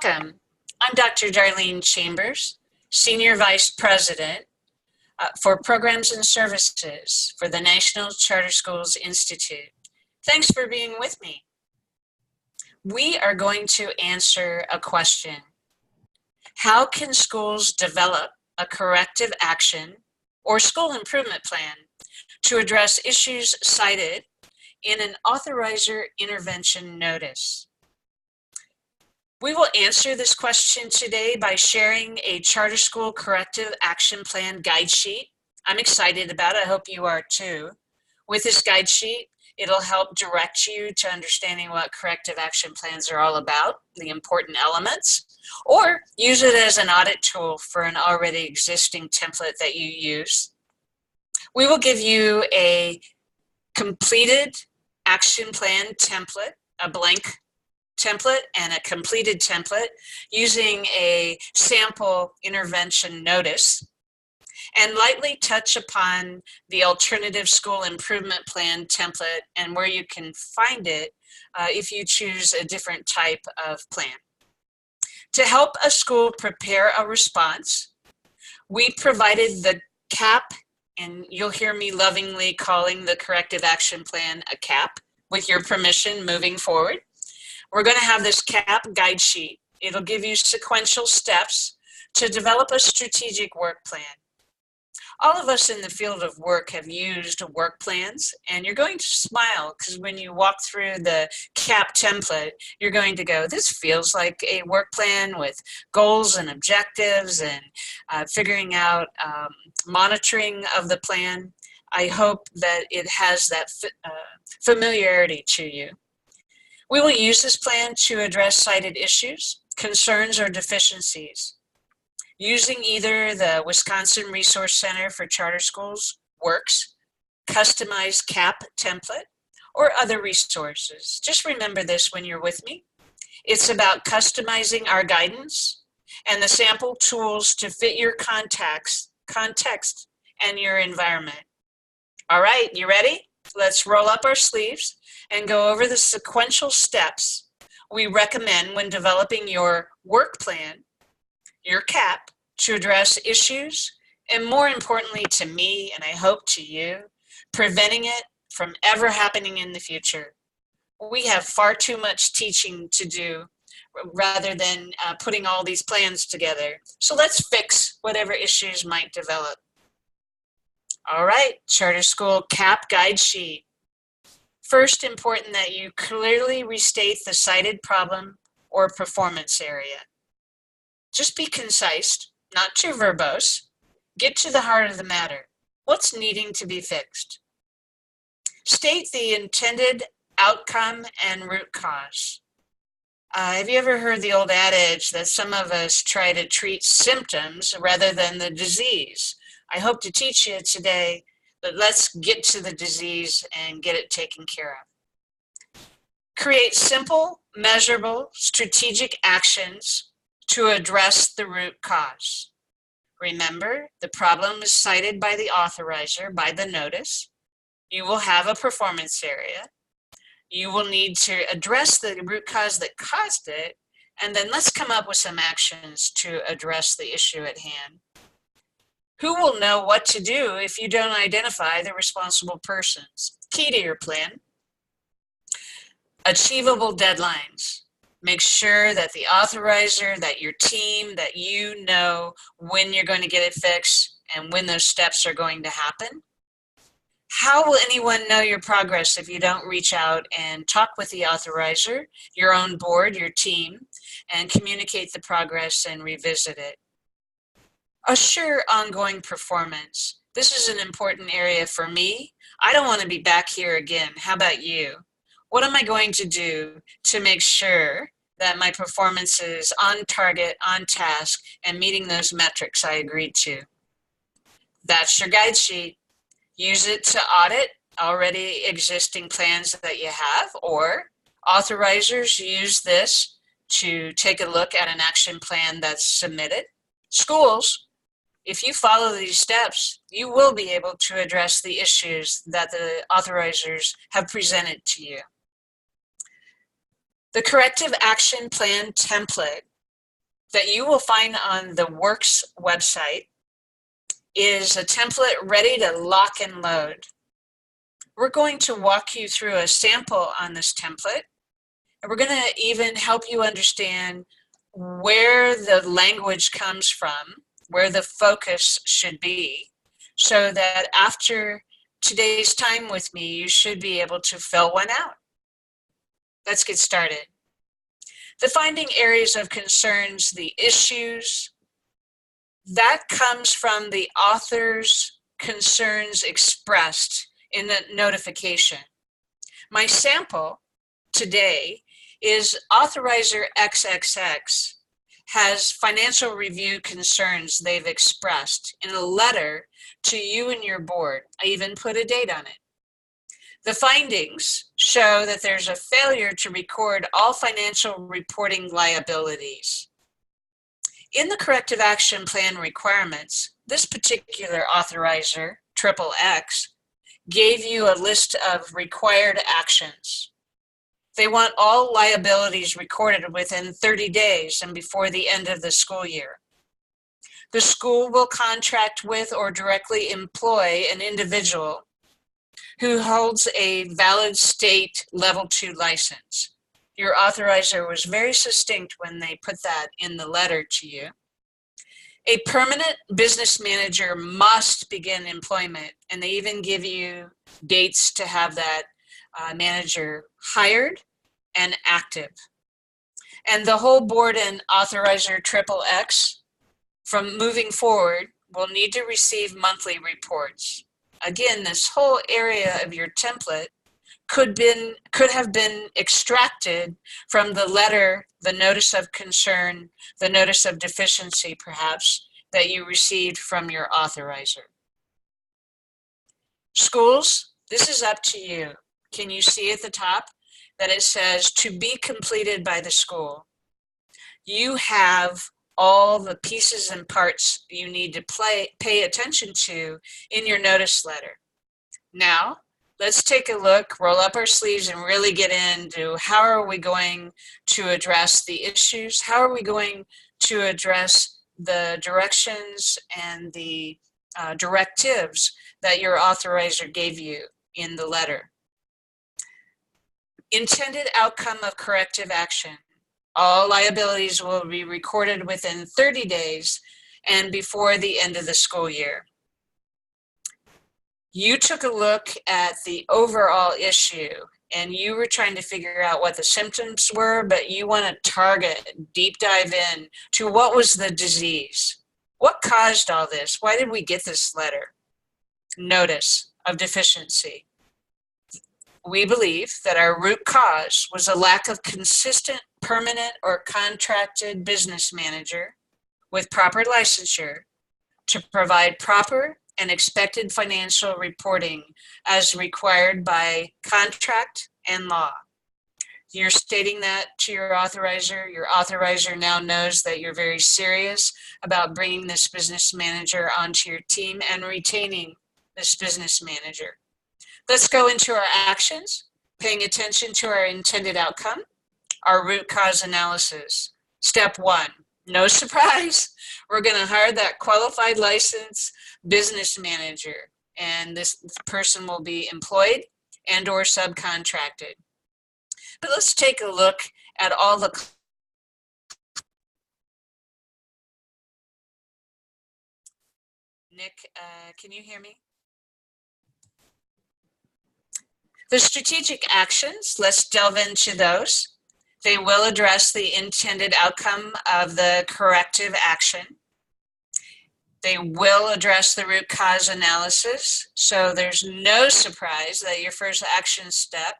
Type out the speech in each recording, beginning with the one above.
Welcome. I'm Dr. Darlene Chambers, Senior Vice President for Programs and Services for the National Charter Schools Institute. Thanks for being with me. We are going to answer a question. How can schools develop a corrective action or school improvement plan to address issues cited in an authorizer intervention notice? We will answer this question today by sharing a charter school corrective action plan guide sheet. I'm excited about it. I hope you are too. With this guide sheet, it'll help direct you to understanding what corrective action plans are all about, the important elements, or use it as an audit tool for an already existing template that you use. We will give you a completed action plan template, a blank template and a completed template using a sample intervention notice, and lightly touch upon the alternative school improvement plan template and where you can find it if you choose a different type of plan. To help a school prepare a response, we provided the CAP, and you'll hear me lovingly calling the corrective action plan a CAP with your permission moving forward. We're going to have this CAP guide sheet. It'll give you sequential steps to develop a strategic work plan. All of us in the field of work have used work plans, and you're going to smile because when you walk through the CAP template, you're going to go, this feels like a work plan with goals and objectives and figuring out monitoring of the plan. I hope that it has that familiarity to you. We will use this plan to address cited issues, concerns, or deficiencies using either the Wisconsin Resource Center for Charter Schools Works customized CAP template or other resources. Just remember this when you're with me. It's about customizing our guidance and the sample tools to fit your context and your environment. All right, you ready? Let's roll up our sleeves and go over the sequential steps we recommend when developing your work plan, your CAP, to address issues, and more importantly to me, and I hope to you, preventing it from ever happening in the future. We have far too much teaching to do rather than putting all these plans together. So let's fix whatever issues might develop. All right, charter school CAP guide sheet. First, important that you clearly restate the cited problem or performance area. Just be concise, not too verbose. Get to the heart of the matter. What's needing to be fixed? State the intended outcome and root cause. Have you ever heard the old adage that some of us try to treat symptoms rather than the disease? I hope to teach you today, but let's get to the disease and get it taken care of. Create simple, measurable, strategic actions to address the root cause. Remember, the problem is cited by the authorizer, by the notice. You will have a performance area. You will need to address the root cause that caused it, and then let's come up with some actions to address the issue at hand. Who will know what to do if you don't identify the responsible persons? Key to your plan. Achievable deadlines. Make sure that the authorizer, that your team, that you know when you're going to get it fixed and when those steps are going to happen. How will anyone know your progress if you don't reach out and talk with the authorizer, your own board, your team, and communicate the progress and revisit it? Assure ongoing performance. This is an important area for me. I don't want to be back here again. How about you? What am I going to do to make sure that my performance is on target, on task, and meeting those metrics I agreed to? That's your guide sheet. Use it to audit already existing plans that you have, or authorizers use this to take a look at an action plan that's submitted. Schools, if you follow these steps, you will be able to address the issues that the authorizers have presented to you. The corrective action plan template that you will find on the Works website is a template ready to lock and load. We're going to walk you through a sample on this template, and we're going to even help you understand where the language comes from, where the focus should be, so that after today's time with me, you should be able to fill one out. Let's get started. Defining areas of concerns, the issues, that comes from the author's concerns expressed in the notification. My sample today is Authorizer XXX has financial review concerns they've expressed in a letter to you and your board. I even put a date on it. The findings show that there's a failure to record all financial reporting liabilities. In the corrective action plan requirements, this particular authorizer, XXX, gave you a list of required actions. They want all liabilities recorded within 30 days and before the end of the school year. The school will contract with or directly employ an individual who holds a valid state level 2 license. Your authorizer was very succinct when they put that in the letter to you. A permanent business manager must begin employment, and they even give you dates to have that manager hired and active. And the whole board and authorizer XXX from moving forward will need to receive monthly reports. Again, this whole area of your template could have been extracted from the letter, the notice of concern, the notice of deficiency perhaps, that you received from your authorizer. Schools, this is up to you. Can you see at the top that it says to be completed by the school? You have all the pieces and parts you need to pay attention to in your notice letter. Now, let's take a look, roll up our sleeves, and really get into how are we going to address the issues? How are we going to address the directions and the directives that your authorizer gave you in the letter? Intended outcome of corrective action. All liabilities will be recorded within 30 days and before the end of the school year. You took a look at the overall issue and you were trying to figure out what the symptoms were, but you want to target, deep dive in to what was the disease. What caused all this? Why did we get this letter? Notice of deficiency. We believe that our root cause was a lack of consistent, permanent, or contracted business manager with proper licensure to provide proper and expected financial reporting as required by contract and law. You're stating that to your authorizer. Your authorizer now knows that you're very serious about bringing this business manager onto your team and retaining this business manager. Let's go into our actions, paying attention to our intended outcome, our root cause analysis. Step 1, no surprise, we're going to hire that qualified licensed business manager, and this person will be employed and or subcontracted. But let's take a look at all the Nick, can you hear me? The strategic actions, let's delve into those. They will address the intended outcome of the corrective action. They will address the root cause analysis. So there's no surprise that your first action step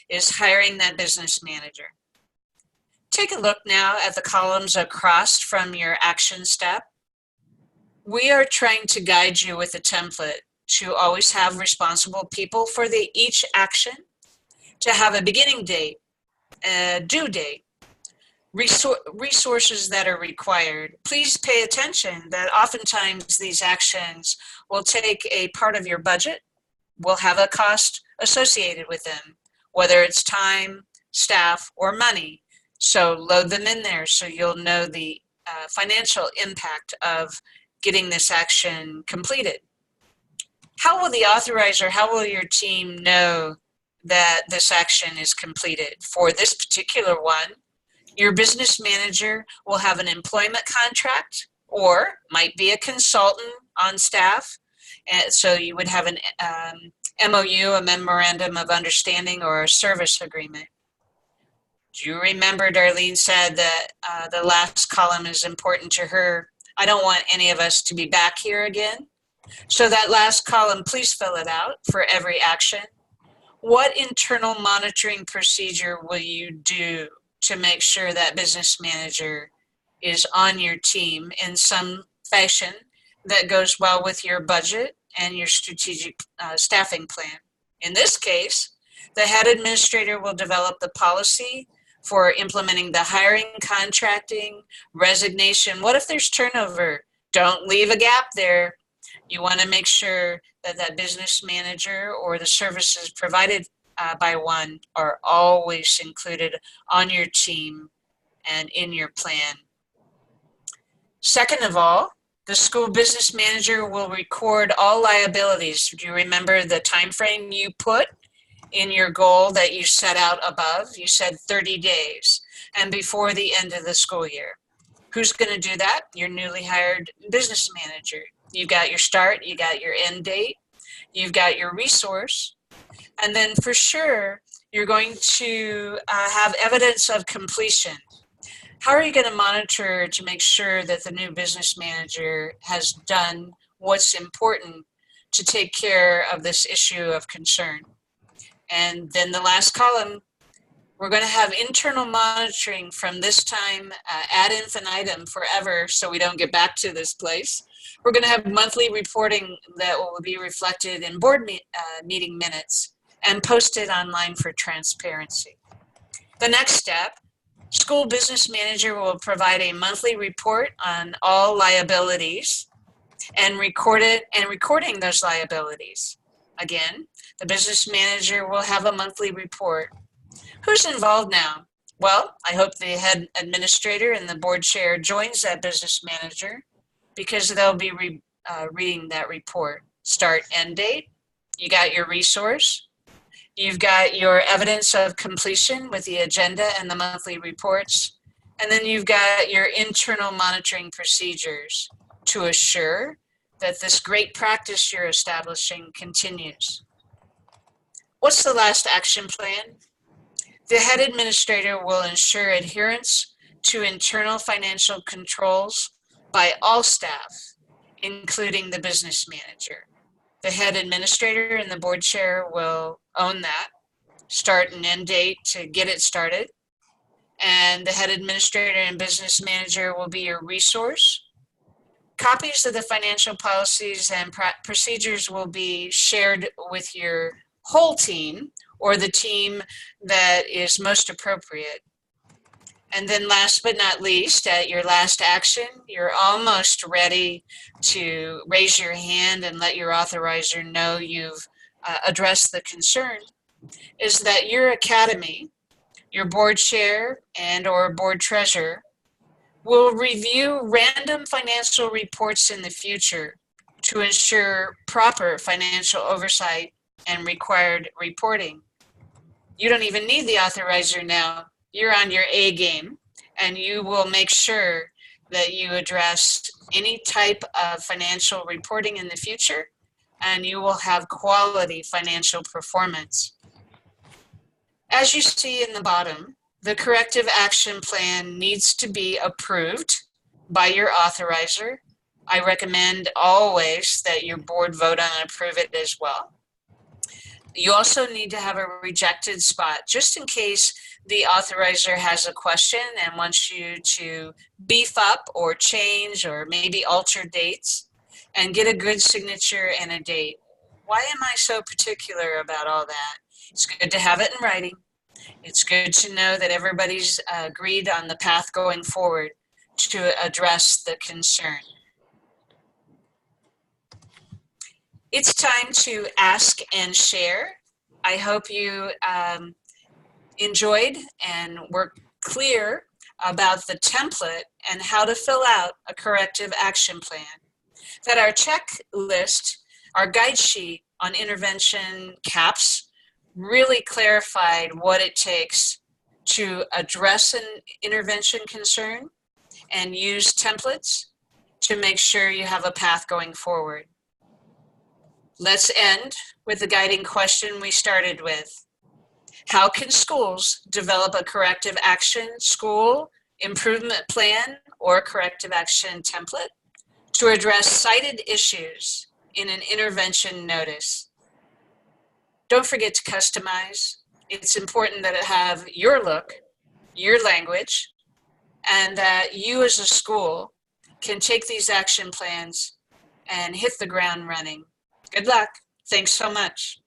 is hiring that business manager. Take a look now at the columns across from your action step. We are trying to guide you with a template to always have responsible people for each action, to have a beginning date, a due date, resources that are required. Please pay attention that oftentimes these actions will take a part of your budget, will have a cost associated with them, whether it's time, staff, or money. So load them in there so you'll know the financial impact of getting this action completed. How will the authorizer, how will your team know that this action is completed? For this particular one, your business manager will have an employment contract or might be a consultant on staff. And so you would have an MOU, a memorandum of understanding, or a service agreement. Do you remember Darlene said that the last column is important to her? I don't want any of us to be back here again. So that last column, please fill it out for every action. What internal monitoring procedure will you do to make sure that business manager is on your team in some fashion that goes well with your budget and your strategic staffing plan? In this case, the head administrator will develop the policy for implementing the hiring, contracting, resignation. What if there's turnover? Don't leave a gap there. You want to make sure that that business manager or the services provided by one are always included on your team and in your plan. Second of all, the school business manager will record all liabilities. Do you remember the time frame you put in your goal that you set out above? You said 30 days and before the end of the school year. Who's going to do that? Your newly hired business manager. You've got your start, you got your end date, you've got your resource, and then for sure, you're going to have evidence of completion. How are you going to monitor to make sure that the new business manager has done what's important to take care of this issue of concern? And then the last column, we're going to have internal monitoring from this time ad infinitum forever, so we don't get back to this place. We're going to have monthly reporting that will be reflected in board meeting minutes and posted online for transparency. The next step, school business manager will provide a monthly report on all liabilities and recording those liabilities. Again, the business manager will have a monthly report. Who's involved now? Well, I hope the head administrator and the board chair joins that business manager because they'll be reading that report. Start, end date, you got your resource, you've got your evidence of completion with the agenda and the monthly reports, and then you've got your internal monitoring procedures to assure that this great practice you're establishing continues. What's the last action plan? The head administrator will ensure adherence to internal financial controls by all staff, including the business manager. The head administrator and the board chair will own that, start and end date to get it started. And the head administrator and business manager will be your resource. Copies of the financial policies and procedures will be shared with your whole team or the team that is most appropriate. And then last but not least, at your last action, you're almost ready to raise your hand and let your authorizer know you've addressed the concern, is that your academy, your board chair and or board treasurer will review random financial reports in the future to ensure proper financial oversight and required reporting. You don't even need the authorizer now. You're on your A game, and you will make sure that you address any type of financial reporting in the future, and you will have quality financial performance. As you see in the bottom, the corrective action plan needs to be approved by your authorizer. I recommend always that your board vote on and approve it as well. You also need to have a rejected spot just in case the authorizer has a question and wants you to beef up or change or maybe alter dates and get a good signature and a date. Why am I so particular about all that? It's good to have it in writing. It's good to know that everybody's agreed on the path going forward to address the concern. It's time to ask and share. I hope you enjoyed and were clear about the template and how to fill out a corrective action plan. That our checklist, our guide sheet on intervention CAPS really clarified what it takes to address an intervention concern and use templates to make sure you have a path going forward. Let's end with the guiding question we started with. How can schools develop a corrective action school improvement plan or corrective action template to address cited issues in an intervention notice? Don't forget to customize. It's important that it have your look, your language, and that you as a school can take these action plans and hit the ground running. Good luck. Thanks so much.